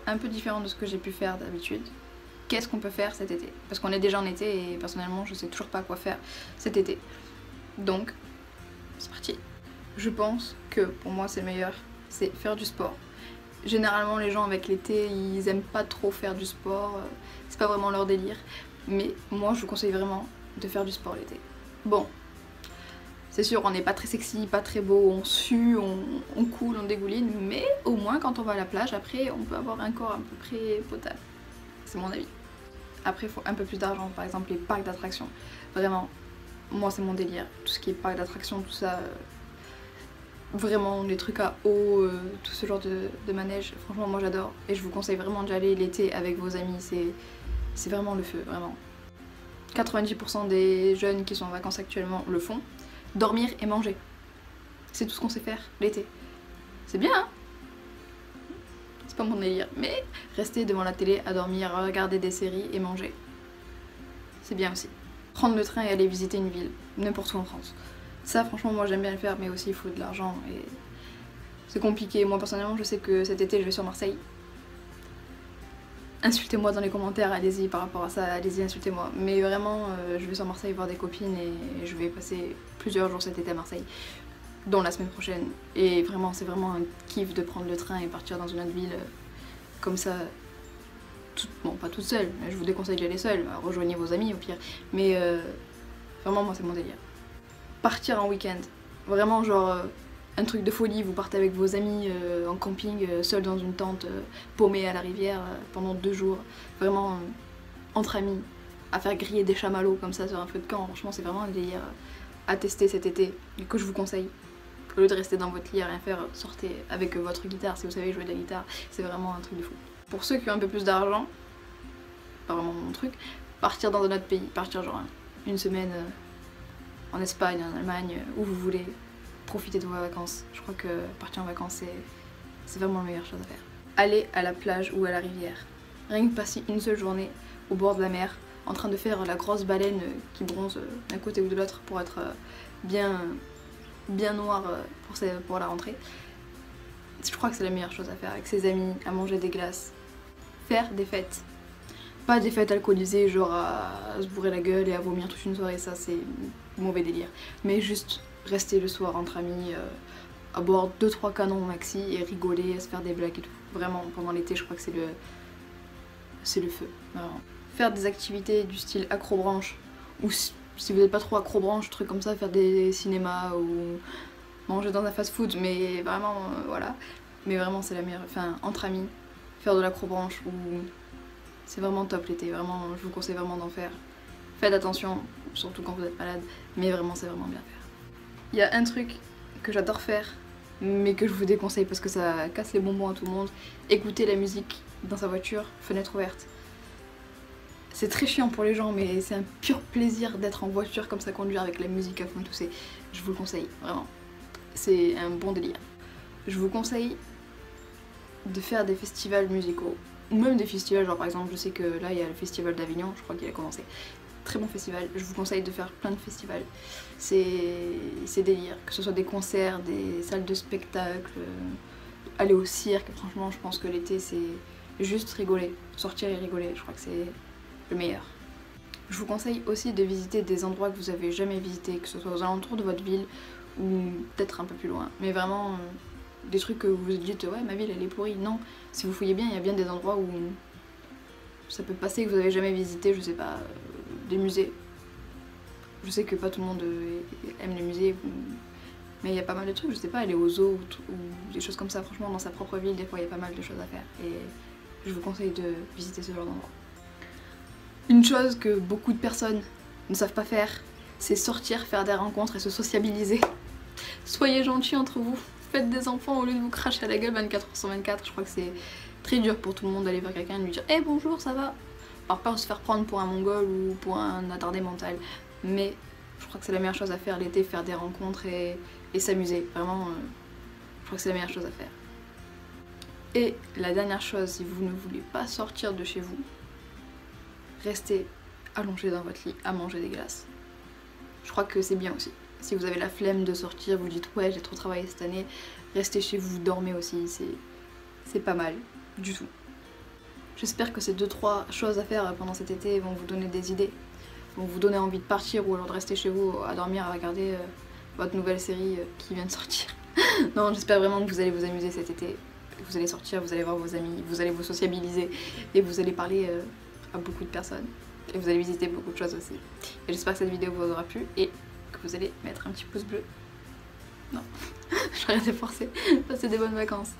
un peu différent de ce que j'ai pu faire d'habitude. Qu'est-ce qu'on peut faire cet été? Parce qu'on est déjà en été et personnellement je sais toujours pas quoi faire cet été. Donc, c'est parti. Je pense que pour moi c'est le meilleur, c'est faire du sport. Généralement les gens avec l'été ils aiment pas trop faire du sport, c'est pas vraiment leur délire. Mais moi je vous conseille vraiment de faire du sport l'été. Bon, c'est sûr on n'est pas très sexy, pas très beau, on sue, on coule, on dégouline, mais au moins quand on va à la plage après on peut avoir un corps à peu près potable. C'est mon avis. Après il faut un peu plus d'argent, par exemple les parcs d'attractions. Vraiment, moi c'est mon délire, tout ce qui est parcs d'attractions, tout ça... Vraiment les trucs à eau, tout ce genre de manège, franchement moi j'adore et je vous conseille vraiment d'y aller l'été avec vos amis, c'est vraiment le feu, vraiment. 90% des jeunes qui sont en vacances actuellement le font. Dormir et manger, c'est tout ce qu'on sait faire l'été. C'est bien hein, c'est pas mon délire, mais rester devant la télé à dormir, regarder des séries et manger, c'est bien aussi. Prendre le train et aller visiter une ville, n'importe où en France. Ça franchement moi j'aime bien le faire mais aussi il faut de l'argent et c'est compliqué. Moi personnellement je sais que cet été je vais sur Marseille. Insultez-moi dans les commentaires, allez-y par rapport à ça, allez-y insultez-moi. Mais vraiment je vais sur Marseille voir des copines et je vais passer plusieurs jours cet été à Marseille, dont la semaine prochaine. Et vraiment c'est vraiment un kiff de prendre le train et partir dans une autre ville comme ça. Bon pas toute seule, je vous déconseille d'y aller seule, rejoignez vos amis au pire. Mais vraiment moi c'est mon délire. Partir en week-end, vraiment genre un truc de folie, vous partez avec vos amis en camping, seul dans une tente, paumé à la rivière pendant 2 jours, vraiment entre amis, à faire griller des chamallows comme ça sur un feu de camp, franchement c'est vraiment un délire à tester cet été, et que je vous conseille. Au lieu de rester dans votre lit à rien faire, sortez avec votre guitare, si vous savez jouer de la guitare, c'est vraiment un truc de fou. Pour ceux qui ont un peu plus d'argent, pas vraiment mon truc, partir dans un autre pays, partir genre une semaine en Espagne, en Allemagne, où vous voulez, profiter de vos vacances. Je crois que partir en vacances c'est vraiment la meilleure chose à faire. Aller à la plage ou à la rivière. Rien que passer une seule journée au bord de la mer, en train de faire la grosse baleine qui bronze d'un côté ou de l'autre pour être bien noire pour la rentrée. Je crois que c'est la meilleure chose à faire avec ses amis, à manger des glaces. Faire des fêtes. Pas des fêtes alcoolisées, genre à se bourrer la gueule et à vomir toute une soirée, ça c'est mauvais délire. Mais juste rester le soir entre amis, à boire 2-3 canons maxi et rigoler, à se faire des blagues et tout. Vraiment, pendant l'été, je crois que c'est le feu, vraiment. Faire des activités du style accrobranche, ou si vous n'êtes pas trop accrobranche, trucs comme ça, faire des cinémas ou manger dans un fast-food, mais vraiment, voilà. Mais vraiment, c'est la meilleure, enfin, entre amis, faire de l'accrobranche ou... C'est vraiment top l'été, vraiment, je vous conseille vraiment d'en faire. Faites attention, surtout quand vous êtes malade, mais vraiment c'est vraiment bien faire. Il y a un truc que j'adore faire, mais que je vous déconseille parce que ça casse les bonbons à tout le monde. Écouter la musique dans sa voiture, fenêtre ouverte. C'est très chiant pour les gens, mais c'est un pur plaisir d'être en voiture comme ça, conduire avec la musique à fond et tout. Je vous le conseille, vraiment. C'est un bon délire. Je vous conseille de faire des festivals musicaux. Ou même des festivals, genre par exemple je sais que là il y a le festival d'Avignon, je crois qu'il a commencé. Très bon festival, je vous conseille de faire plein de festivals. C'est délire, que ce soit des concerts, des salles de spectacle, aller au cirque, franchement je pense que l'été c'est juste rigoler, sortir et rigoler, je crois que c'est le meilleur. Je vous conseille aussi de visiter des endroits que vous avez jamais visités, que ce soit aux alentours de votre ville ou peut-être un peu plus loin, mais vraiment... des trucs que vous vous dites ouais ma ville elle est pourrie, non, si vous fouillez bien il y a bien des endroits où ça peut passer que vous avez jamais visité, je sais pas, des musées. Je sais que pas tout le monde aime les musées, mais il y a pas mal de trucs, je sais pas, aller au zoo ou des choses comme ça, franchement dans sa propre ville des fois il y a pas mal de choses à faire et je vous conseille de visiter ce genre d'endroit. Une chose que beaucoup de personnes ne savent pas faire, c'est sortir, faire des rencontres et se sociabiliser. Soyez gentils entre vous. Faites des enfants au lieu de vous cracher à la gueule 24h/24, je crois que c'est très dur pour tout le monde d'aller vers quelqu'un et de lui dire hey, bonjour, ça va? Alors pas se faire prendre pour un mongol ou pour un attardé mental, mais je crois que c'est la meilleure chose à faire l'été, faire des rencontres et s'amuser, vraiment, je crois que c'est la meilleure chose à faire. Et la dernière chose, si vous ne voulez pas sortir de chez vous, restez allongé dans votre lit à manger des glaces. Je crois que c'est bien aussi. Si vous avez la flemme de sortir, vous dites ouais j'ai trop travaillé cette année, restez chez vous, dormez aussi, c'est pas mal du tout. J'espère que ces 2-3 choses à faire pendant cet été vont vous donner des idées, vont vous donner envie de partir ou alors de rester chez vous à dormir, à regarder votre nouvelle série qui vient de sortir. Non, j'espère vraiment que vous allez vous amuser cet été. Vous allez sortir, vous allez voir vos amis, vous allez vous sociabiliser et vous allez parler à beaucoup de personnes. Et vous allez visiter beaucoup de choses aussi. Et j'espère que cette vidéo vous aura plu et que vous allez mettre un petit pouce bleu. Non, je vais arrêter de forcer. Passez des bonnes vacances.